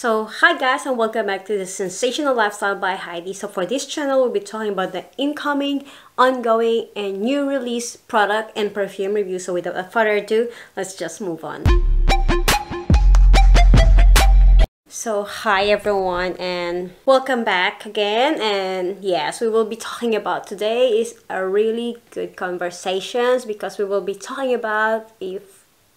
So hi guys, and welcome back to the Sensational Lifestyle by Heidi. So for this channel, we'll be talking about the incoming, ongoing, and new release product and perfume review. So without further ado, let's just move on. So hi everyone, and welcome back again. And yes, we will be talking about today is a really good conversations because we will be talking about a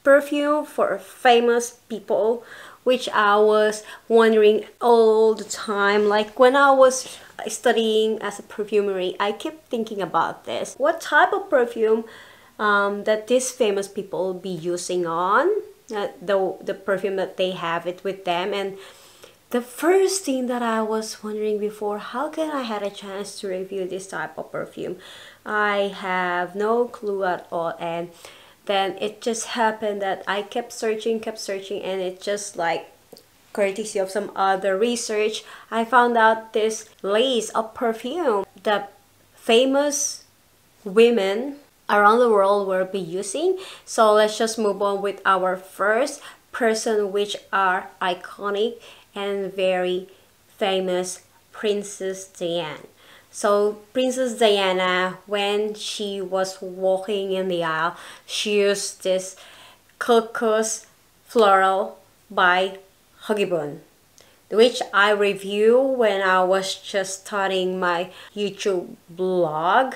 perfume for famous people, which I was wondering all the time. Like when I was studying as a perfumery, I kept thinking about this. What type of perfume that these famous people be using on the perfume that they have it with them. And the first thing that I was wondering before, how can I had a chance to review this type of perfume? I have no clue at all. And then it just happened that I kept searching, and it just like courtesy of some other research, I found out this list of perfume that famous women around the world will be using. So let's just move on with our first person, which are iconic and very famous Princess Diana. So Princess Diana, when she was walking in the aisle, she used this Cocos Floral by Huggy, which I review when I was just starting my YouTube blog.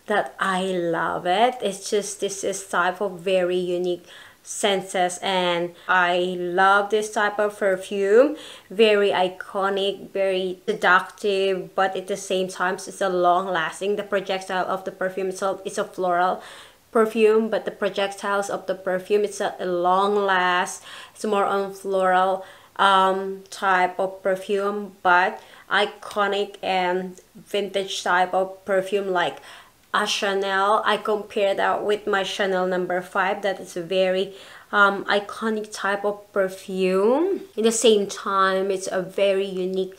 That I love it. It's just this is type of very unique senses, and I love this type of perfume. Very iconic, very seductive, but at the same time it's a long lasting. The projectile of the perfume itself is a floral perfume, but the projectiles of the perfume, it's a long last. It's more on floral type of perfume, but iconic and vintage type of perfume like a Chanel. I compare that with my Chanel number 5. That is a very iconic type of perfume. At the same time, it's a very unique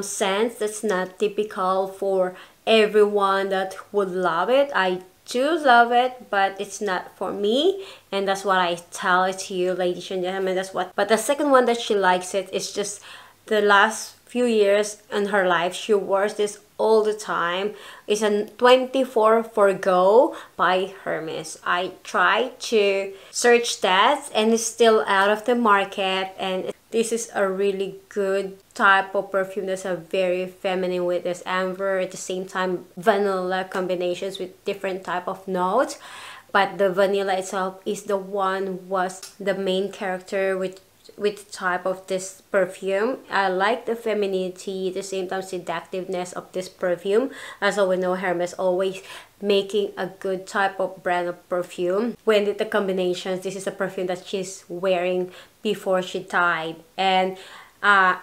scent that's not typical for everyone that would love it. I do love it, but it's not for me, and that's what I tell it to you, ladies and gentlemen. That's what. But the second one that she likes it is just the last few years in her life she wears this all the time. It's a 24 for Go by Hermes. I tried to search that and it's still out of the market, and this is a really good type of perfume that's a very feminine with this amber, at the same time vanilla combinations with different type of notes. But the vanilla itself is the one was the main character with type of this perfume. I like the femininity, at the same time seductiveness of this perfume. As we know, Hermes always making a good type of brand of perfume. When the combinations, this is a perfume that she's wearing before she died, and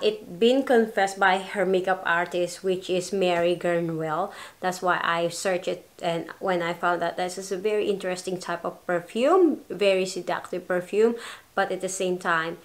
it been confessed by her makeup artist, which is Mary Gurnwell. That's why I searched it, and when I found that this is a very interesting type of perfume, very seductive perfume, but at the same time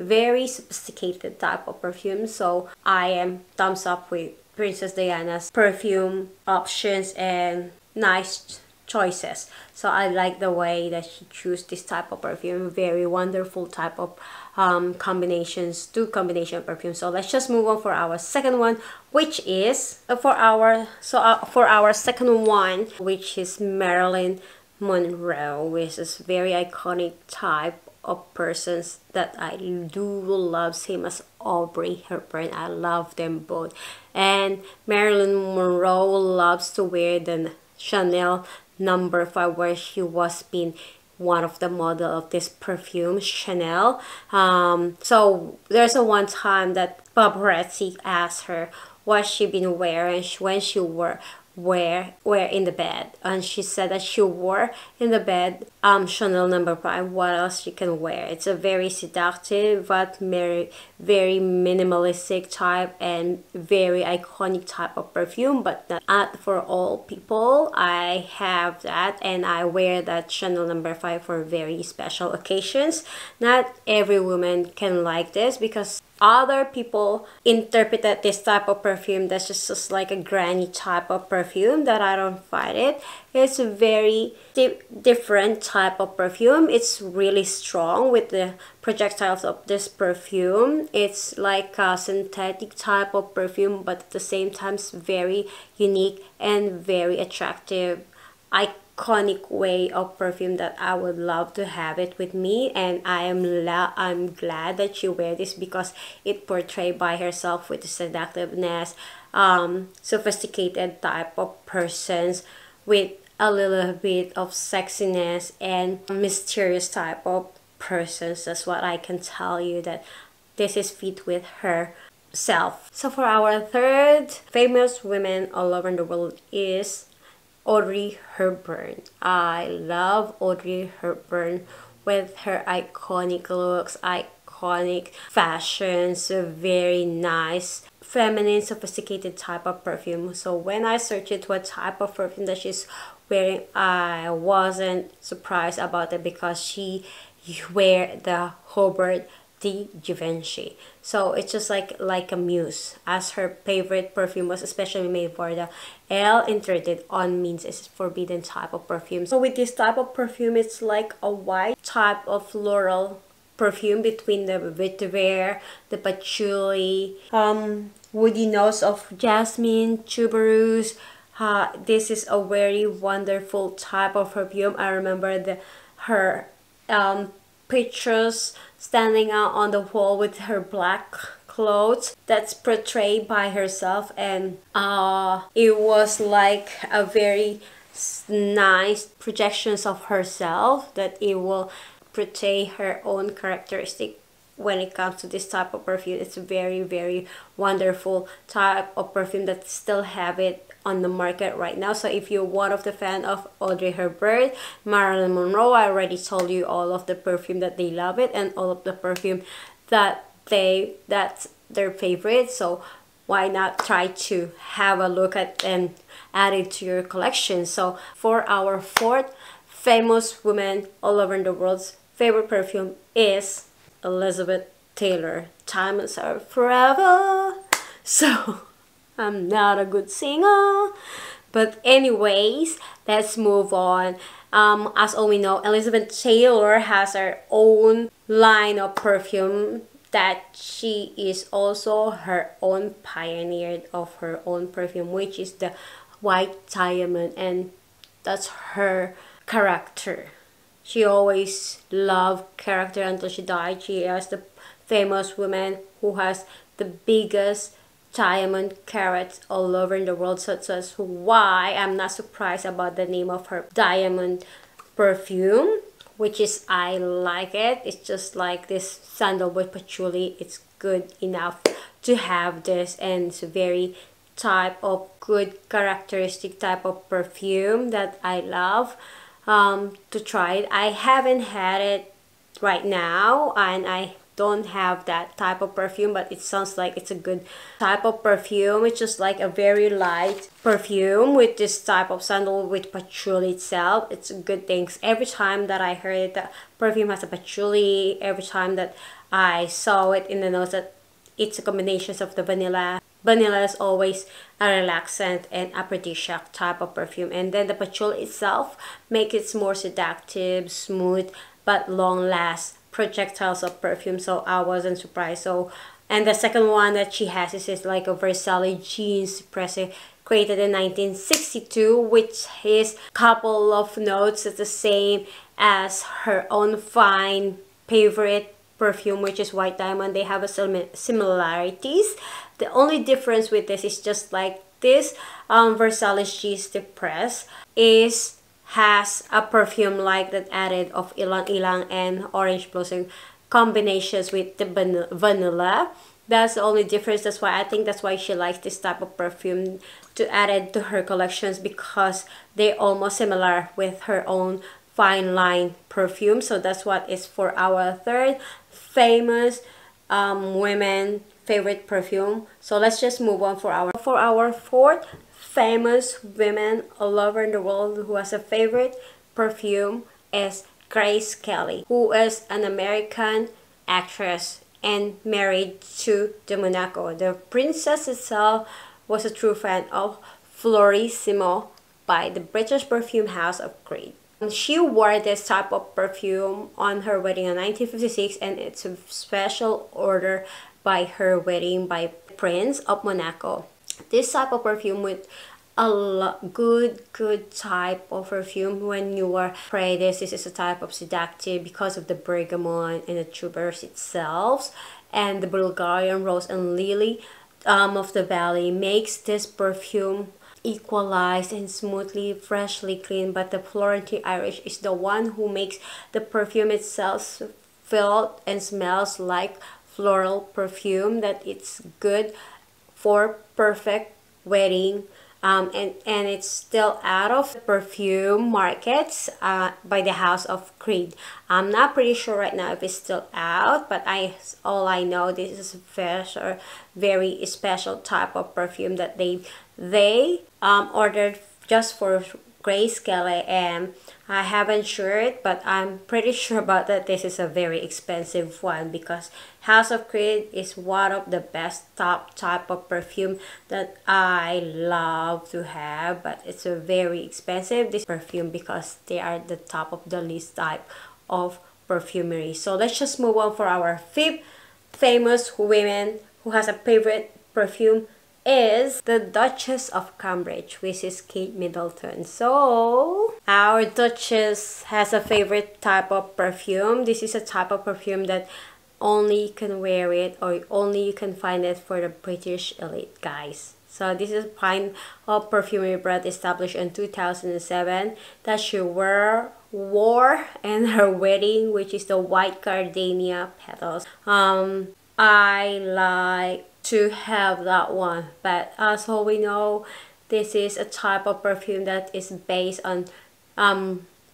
very sophisticated type of perfume. So I am thumbs up with Princess Diana's perfume options and nice choices. So I like the way that she chose this type of perfume. Very wonderful type of combinations, two combination perfumes. So let's just move on for our second one, which is for our second one, which is Marilyn Monroe, which is very iconic type of persons that I do love, same as Aubrey Hepburn. I love them both. And Marilyn Monroe loves to wear the Chanel number 5, where she was being one of the model of this perfume, Chanel. So there's a one time that paparazzi asked her what she been wearing when she were in the bed, and she said that she wore in the bed Chanel number 5. What else she can wear? It's a very seductive but very minimalistic type and very iconic type of perfume, but not for all people. I have that, and I wear that Chanel number 5 for very special occasions. Not every woman can like this because other people interpreted this type of perfume that's just like a granny type of perfume perfume that I don't find it. It's a very different type of perfume. It's really strong with the projectiles of this perfume. It's like a synthetic type of perfume, but at the same time it's very unique and very attractive, iconic way of perfume that I would love to have it with me. And I'm glad that she wear this because it portrayed by herself with the seductiveness, sophisticated type of persons with a little bit of sexiness and mysterious type of persons. That's what I can tell you, that this is fit with herself. So for our third famous women all over the world is Audrey Hepburn. I love Audrey Hepburn with her iconic looks, iconic fashions, a very nice, feminine, sophisticated type of perfume. So when I searched it what type of perfume that she's wearing, I wasn't surprised about it because she wear the Hubert de Givenchy. So it's just like a muse, as her favorite perfume was especially made for the Elle intended on means is forbidden type of perfume. So with this type of perfume, it's like a white type of floral perfume between the vetiver, the patchouli, woody notes of jasmine, tuberose. This is a very wonderful type of perfume. I remember her pictures standing out on the wall with her black clothes that's portrayed by herself, and it was like a very nice projections of herself that it will portray her own characteristic. When it comes to this type of perfume, it's a very wonderful type of perfume that still have it on the market right now. So if you're one of the fan of Audrey Hepburn, Marilyn Monroe, I already told you all of the perfume that they love it and all of the perfume that's their favorite. So why not try to have a look at and add it to your collection. So for our fourth famous woman all over the world's favorite perfume is Elizabeth Taylor. Diamonds Are Forever. So I'm not a good singer, but anyways, let's move on. As all we know, Elizabeth Taylor has her own line of perfume that she is also her own pioneer of her own perfume, which is the white diamond, and that's her character. She always loved character until she died. She is the famous woman who has the biggest diamond carats all over in the world, such as why I'm not surprised about the name of her diamond perfume, which is I like it. It's just like this sandalwood patchouli. It's good enough to have this, and it's a very type of good characteristic type of perfume that I love to try it. I haven't had it right now, and I don't have that type of perfume, but it sounds like it's a good type of perfume. It's just like a very light perfume with this type of sandalwood with patchouli itself. It's a good thing. Every time that I heard it, the perfume has a patchouli. Every time that I saw it in the nose, that it's a combination of the vanilla. Vanilla is always a relaxant and aphrodisiac type of perfume, and then the patchouli itself makes it more seductive, smooth, but long last projectiles of perfume. So I wasn't surprised. So, and the second one that she has is like a Versailles jeans pressing created in 1962, which is couple of notes that's the same as her own fine favorite perfume, which is white diamond. They have a similarities. The only difference with this is just like this Versailles jeans press has a perfume like that added of ilang ilang and orange blossom combinations with the vanilla. That's the only difference. That's why I think that's why she likes this type of perfume to add it to her collections, because they're almost similar with her own fine line perfume. So that's what is for our third famous women favorite perfume. So let's just move on for our fourth famous women all over the world who has a favorite perfume is Grace Kelly, who is an American actress and married to the Monaco. The princess itself was a true fan of Florissimo by the British perfume house of Creed. She wore this type of perfume on her wedding in 1956, and it's a special order by her wedding by Prince of Monaco. This type of perfume with a good type of perfume when you are spray this is a type of seductive because of the bergamot and the tubers itself, and the Bulgarian rose and lily of the valley makes this perfume equalized and smoothly freshly clean. But the Florentine Irish is the one who makes the perfume itself feel and smells like floral perfume, that it's good for perfect wedding. And it's still out of the perfume markets by the house of Creed. I'm not pretty sure right now if it's still out, but all I know, this is a very special type of perfume that they ordered just for Grace Kelly, and I haven't sure it, but I'm pretty sure about that this is a very expensive one, because House of Creed is one of the best top type of perfume that I love to have, but it's a very expensive this perfume because they are the top of the list type of perfumery. So let's just move on for our fifth famous women who has a favorite perfume is the Duchess of Cambridge, which is Kate Middleton. So our Duchess has a favorite type of perfume. This is a type of perfume that only you can wear it, or only you can find it for the British elite, guys. So this is a kind of perfumery brand established in 2007 that she wore in her wedding, which is the white gardenia petals. I like to have that one, but as all we know, this is a type of perfume that is based on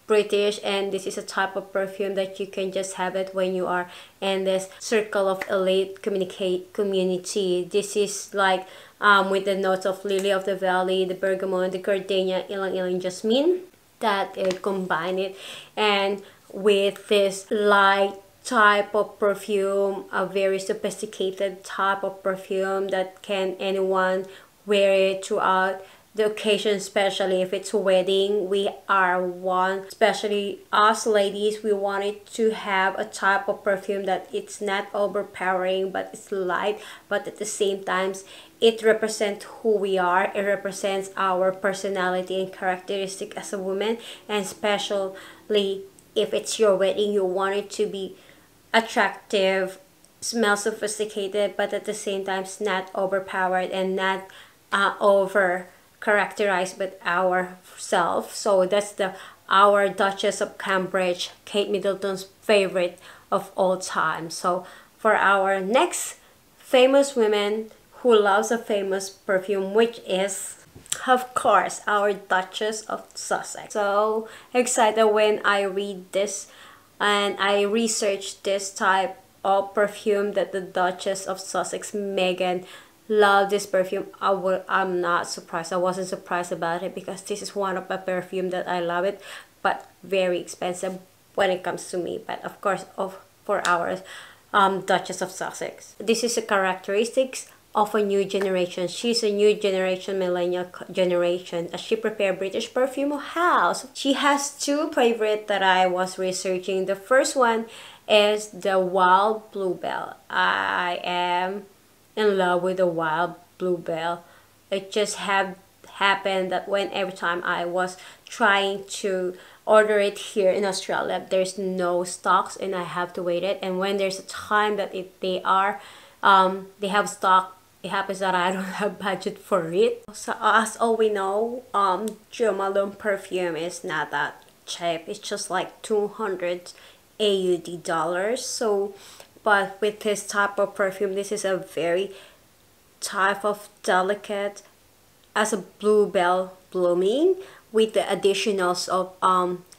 British, and this is a type of perfume that you can just have it when you are in this circle of elite community. This is like with the notes of lily of the valley, the bergamot, the gardenia, ilang ilang jasmine, that combine it, and with this light type of perfume, a very sophisticated type of perfume that can anyone wear it throughout the occasion, especially if it's a wedding. We are one, especially us ladies, we wanted to have a type of perfume that it's not overpowering, but it's light, but at the same time it represents who we are. It represents our personality and characteristic as a woman, and especially if it's your wedding, you want it to be attractive, smell sophisticated, but at the same time not overpowered and not over characterized by ourself. So that's our Duchess of Cambridge, Kate Middleton's favorite of all time. So for our next famous women who loves a famous perfume, which is of course our Duchess of Sussex. So excited when I read this and I researched this type of perfume that the Duchess of Sussex, Meghan, love this perfume. I'm not surprised. I wasn't surprised about it because this is one of my perfume that I love it, but very expensive when it comes to me. But of course, for our Duchess of Sussex, this is a characteristics of a new generation. She's a new generation, millennial generation, as she prepared British perfume house. She has two favorite that I was researching. The first one is the Wild Bluebell. I am in love with the Wild Bluebell. It just happened that every time I was trying to order it here in Australia, there's no stocks and I have to wait it. And when there's a time that they have stock, it happens that I don't have budget for it. So as all we know, Jo Malone perfume is not that cheap. It's just like 200 AUD dollars. So but with this type of perfume, this is a very type of delicate as a bluebell blooming with the additionals of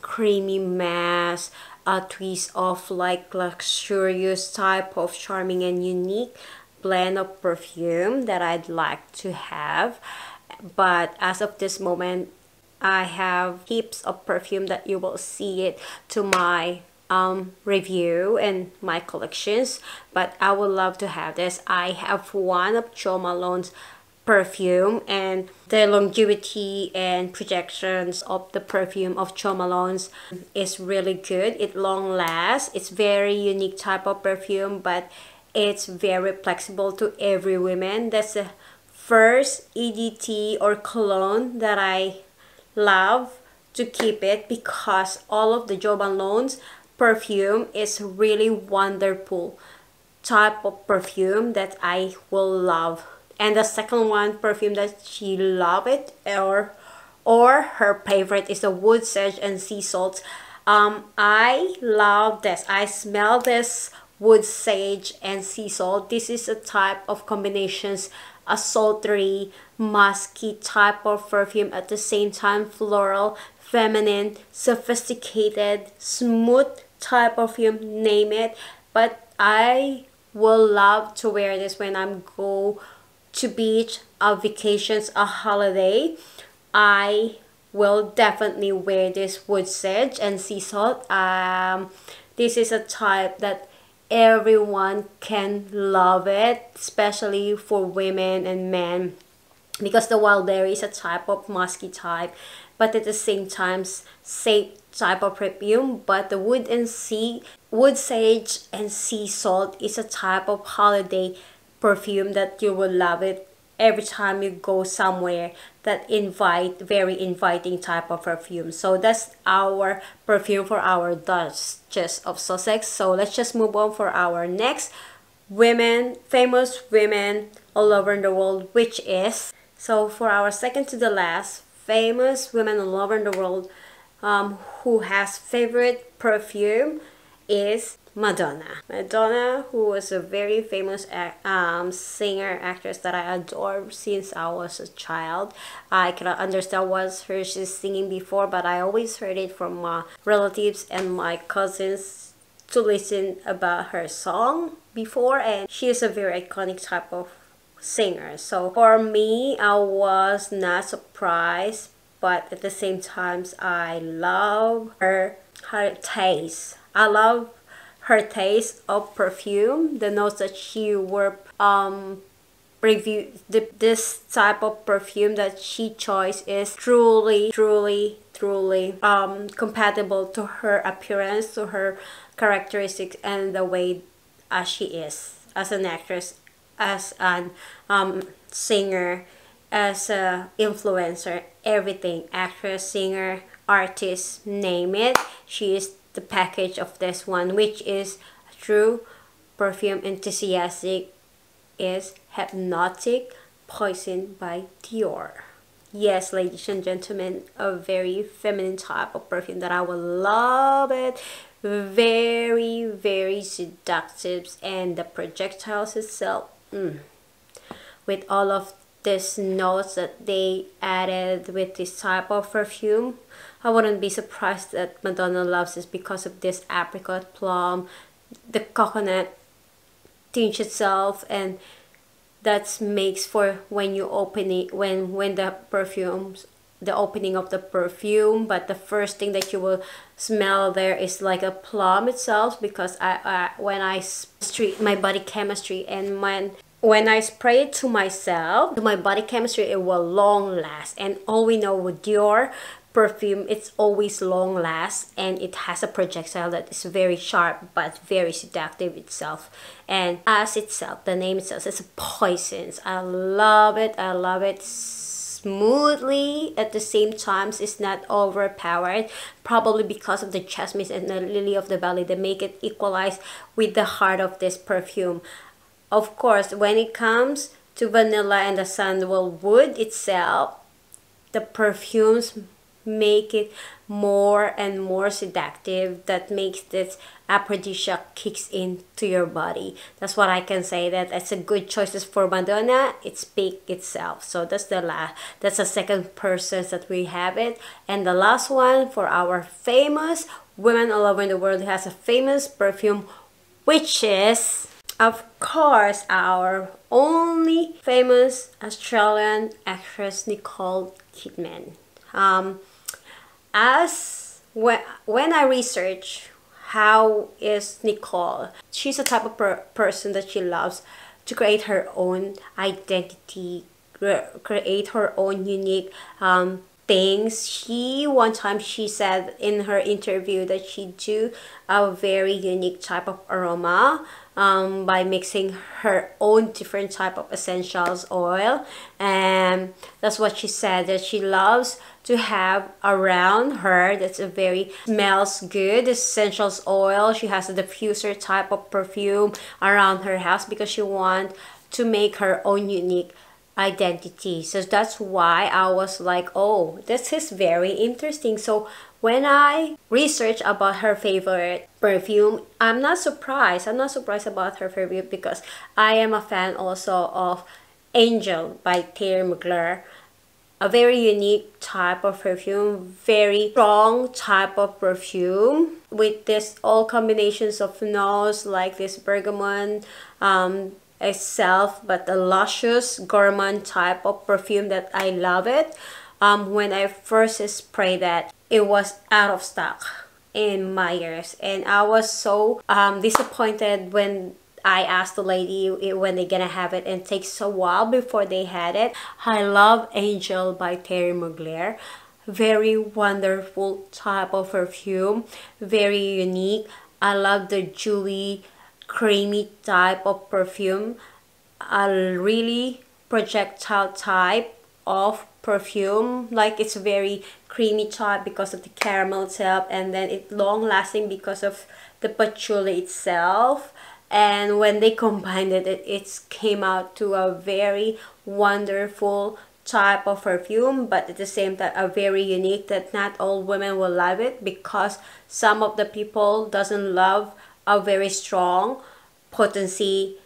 creamy mass, a twist of like luxurious type of charming and unique blend of perfume that I'd like to have. But as of this moment, I have heaps of perfume that you will see it to my review and my collections, but I would love to have this. I have one of Jo Malone's perfume, and the longevity and projections of the perfume of Jo Malone's is really good. It long lasts. It's very unique type of perfume, but it's very flexible to every woman. That's the first EDT or cologne that I love to keep it, because all of the Jo Malone's perfume is really wonderful type of perfume that I will love. And the second one perfume that she love it, or her favorite, is the wood sage and sea salt. I love this. I smell this wood sage and sea salt. This is a type of combinations, a sultry, musky type of perfume, at the same time floral, feminine, sophisticated, smooth type of perfume, name it. But I will love to wear this when I'm go to beach, vacations, a holiday. I will definitely wear this wood sage and sea salt. This is a type that everyone can love it, especially for women and men, because the wild berry is a type of musky type, but at the same time safe type of perfume. But the wood sage and sea salt is a type of holiday perfume that you will love it every time you go somewhere that very inviting type of perfume. So that's our perfume for our Duchess of Sussex. So let's just move on for our next famous women all over the world, which is, so for our second to the last famous women all over the world who has favorite perfume is Madonna. Madonna, who was a very famous singer, actress that I adore since I was a child. I cannot understand what she's singing before, but I always heard it from my relatives and my cousins to listen about her song before, and she is a very iconic type of singer. So for me, I was not surprised, but at the same time, I love her taste. I love her taste of perfume, the notes that she were review. This type of perfume that she chose is truly compatible to her appearance, to her characteristics, and the way she is as an actress, as an singer, as a influencer, everything. Actress, singer, artist, name it, she is the package of this one, which is true perfume enthusiastic, is Hypnotic Poison by Dior. Yes, ladies and gentlemen, a very feminine type of perfume that I will love it. Very seductive, and the projectiles itself, with all of these notes that they added with this type of perfume, I wouldn't be surprised that Madonna loves this because of this apricot, plum, the coconut tinge itself, and that makes for when you open it, when the perfumes, the opening of the perfume. But the first thing that you will smell there is like a plum itself, because when I street my body chemistry, and when I spray it to myself, to my body chemistry, it will long last. And all we know with Dior perfume, it's always long last, and it has a projectile that is very sharp but very seductive itself. And as itself, the name itself, it's a poison. I love it. I love it. Smoothly, at the same time it's not overpowered, probably because of the jasmine and the lily of the valley. They make it equalize with the heart of this perfume. Of course, when it comes to vanilla and the sandalwood itself, the perfumes make it more and more seductive. That makes this aphrodisiac kicks into your body. That's what I can say, that it's a good choices for Madonna. It speaks itself. So that's the second person that we have it. And the last one for our famous women all over the world has a famous perfume, which is, of course, our only famous Australian actress, Nicole Kidman. When I research how is Nicole, she's a type of person that she loves to create her own identity, create her own unique things. One time she said in her interview that she do a very unique type of aroma by mixing her own different type of essentials oil, and that's what she said that she loves to have around her. That's a very smells good essentials oil. She has a diffuser type of perfume around her house because she want to make her own unique identity. So that's why I was like, oh, this is very interesting. So when I research about her favorite perfume, I'm not surprised about her favorite because I am a fan also of Angel by Thierry Mugler. A very unique type of perfume, very strong type of perfume with this all combinations of notes like this bergamot itself, but a luscious gourmand type of perfume that I love it. When I first sprayed that, it was out of stock in my ears, and I was so disappointed when I asked the lady when they're gonna have it, and it takes a while before they had it. I love Angel by Thierry Mugler. Very wonderful type of perfume, very unique. I love the dewy, creamy type of perfume. A really projectile type of perfume, like it's very creamy type because of the caramel itself, and then it's long lasting because of the patchouli itself. And when they combined it came out to a very wonderful type of perfume, but at the same time a very unique that not all women will love it, because some of the people doesn't love a very strong potency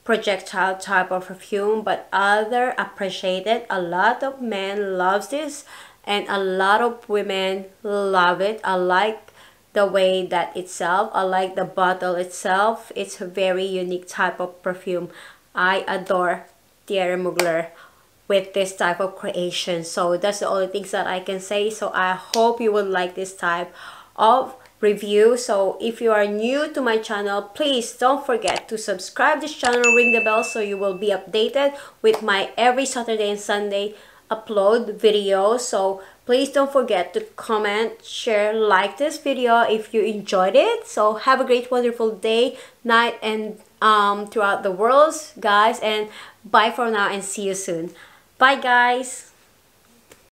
projectile type of perfume, but other appreciate it. A lot of men loves this and a lot of women love it. I like the way that itself, I like the bottle itself. It's a very unique type of perfume. I adore Thierry Mugler with this type of creation. So that's the only things that I can say. So I hope you would like this type of review. So if you are new to my channel, please don't forget to subscribe this channel, ring the bell so you will be updated with my every Saturday and Sunday upload videos. So please don't forget to comment, share, like this video if you enjoyed it. So have a great wonderful day, night, and throughout the world, guys, and bye for now and see you soon. Bye guys.